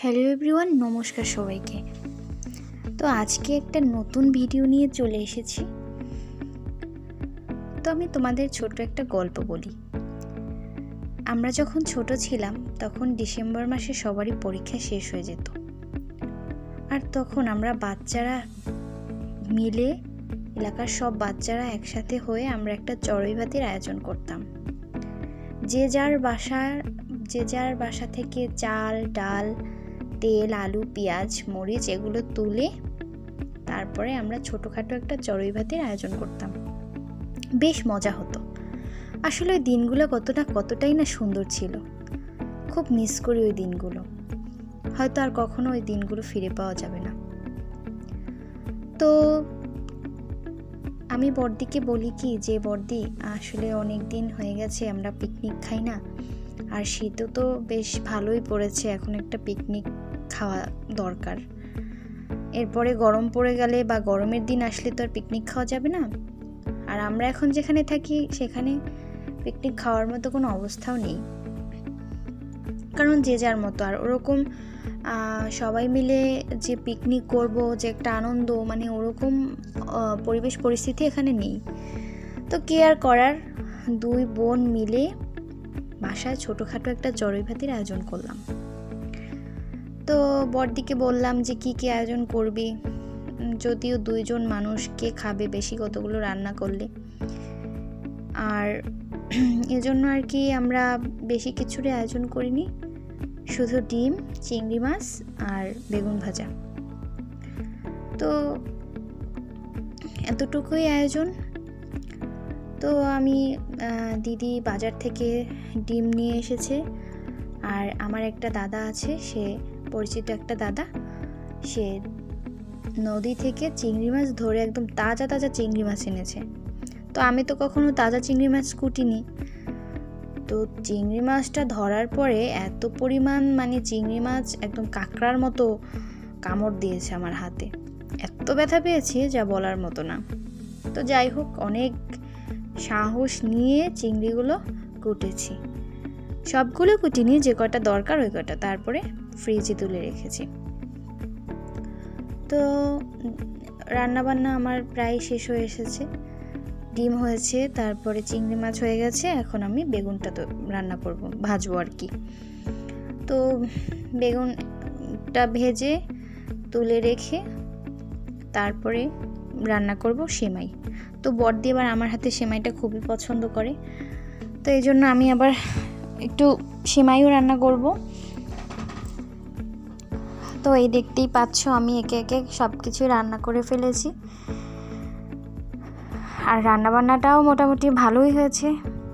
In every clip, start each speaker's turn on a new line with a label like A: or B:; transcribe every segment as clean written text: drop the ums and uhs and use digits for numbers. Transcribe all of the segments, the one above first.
A: Hello everyone, নমস্কার সবাইকে। তো আজকে একটা নতুন ভিডিও নিয়ে চলে এসেছি। তো আমি তোমাদের ছোট একটা গল্প বলি। আমরা যখন ছোট ছিলাম তখন ডিসেম্বর মাসে সবারই পরীক্ষা শেষ হয়ে যেত, আর তখন আমরা বাচ্চারা মিলে, এলাকার সব বাচ্চারা একসাথে হয়ে আমরা একটা চড়ুই ভাতির আয়োজন করতাম। যে যার বাসা থেকে চাল, ডাল, তেল, আলু, পেঁয়াজ, মরিচ এগুলো তুলে তারপরে আমরা ছোটোখাটো একটা চড়ুই ভাতির আয়োজন করতাম। বেশ মজা হতো। আসলে ওই দিনগুলো কতটাই না সুন্দর ছিল। খুব মিস করি ওই দিনগুলো। হয়তো আর কখনো ওই দিনগুলো ফিরে পাওয়া যাবে না। তো আমি বড়দিকে বলি কি যে, বড়দি আসলে অনেক দিন হয়ে গেছে আমরা পিকনিক খাই না, আর শীতও তো বেশ ভালোই পড়েছে, এখন একটা পিকনিক খাওয়া দরকার। এরপরে গরম পড়ে গেলে বা গরমের দিন আসলে তো আর পিকনিক খাওয়া যাবে না। আর আমরা এখন যেখানে থাকি সেখানে পিকনিক খাওয়ার মতো কোনো অবস্থাও নেই, কারণ যে যার মতো। আর ওরকম সবাই মিলে যে পিকনিক করব, যে একটা আনন্দ, মানে ওরকম পরিবেশ পরিস্থিতি এখানে নেই। তো কি আর করার, দুই বোন মিলে বাসায় ছোটোখাটো একটা চড়ুই ভাতির আয়োজন করলাম। তো বড়দিকে বললাম যে কি কি আয়োজন করবি, যদিও দুইজন মানুষ কে খাবে বেশি কতগুলো রান্না করলে, আর এজন্য আর কি আমরা বেশি কিছুর আয়োজন করিনি, শুধু ডিম, চিংড়ি মাছ আর বেগুন ভাজা। তো এতটুকুই আয়োজন। তো আমি দিদি বাজার থেকে ডিম নিয়ে এসেছে, আর আমার একটা দাদা আছে, সে পরিচিত একটা দাদা, সে নদী থেকে চিংড়ি মাছ ধরে একদম তাজা তাজা চিংড়ি মাছ এনেছে। তো আমি তো কখনো তাজা চিংড়ি মাছ কুটিনি। তো চিংড়ি মাছটা ধরার পরে এত পরিমাণ, মানে চিংড়ি মাছ একদম কাঁকড়ার মতো কামড় দিয়েছে আমার হাতে, এত ব্যথা পেয়েছি যা বলার মতো না। তো যাই হোক, অনেক সাহস নিয়ে চিংড়িগুলো কুটেছি, সবগুলো কুটিনি, যে কটা দরকার ওই কটা, তারপরে ফ্রিজে তুলে রেখেছি। তো রান্নাবান্না আমার প্রায় শেষ হয়ে এসেছে। ডিম হয়েছে, তারপরে চিংড়ি মাছ হয়ে গেছে, এখন আমি বেগুনটা তো রান্না করব, ভাজবো আর কি। তো বেগুনটা ভেজে তুলে রেখে তারপরে রান্না করব সেমাই। তো বড়দি এবার আমার হাতে সেমাইটা খুবই পছন্দ করে, তো এই জন্য আমি আবার একটু সেমাইও রান্না করব। তো এই দেখতেই পাচ্ছ আমি একে একে সব কিছু রান্না করে ফেলেছি, আর রান্নাবান্নাটাও মোটামুটি ভালোই হয়েছে,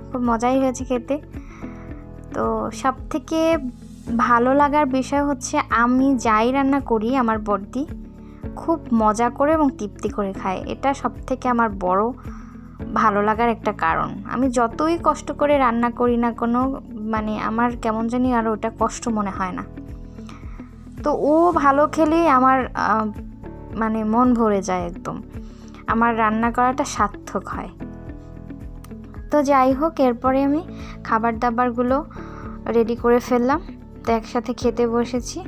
A: খুব মজাই হয়েছে খেতে। তো সব থেকে ভালো লাগার বিষয় হচ্ছে, আমি যাই রান্না করি আমার বড়দি খুব মজা করে এবং তৃপ্তি করে খায়। এটা সব থেকে আমার বড় ভালো লাগার একটা কারণ। আমি যতই কষ্ট করে রান্না করি না কোনো, মানে আমার কেমন জানি আর ওটা কষ্ট মনে হয় না। তো ও ভালো খেলেই আমার মানে মন ভরে যায়, একদম আমার রান্না করাটা সার্থক হয়। তো যাই হোক, এরপরে আমি খাবার দাবারগুলো রেডি করে ফেললাম, তো একসাথে খেতে বসেছি।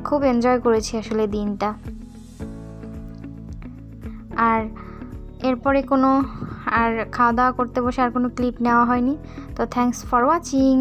A: খুব এনজয় করেছি আসলে দিনটা। আর এরপরে আর খাওয়া দাওয়া করতে বসে আর কোনো ক্লিপ নেওয়া হয়নি। তো থ্যাঙ্কস ফর ওয়াচিং।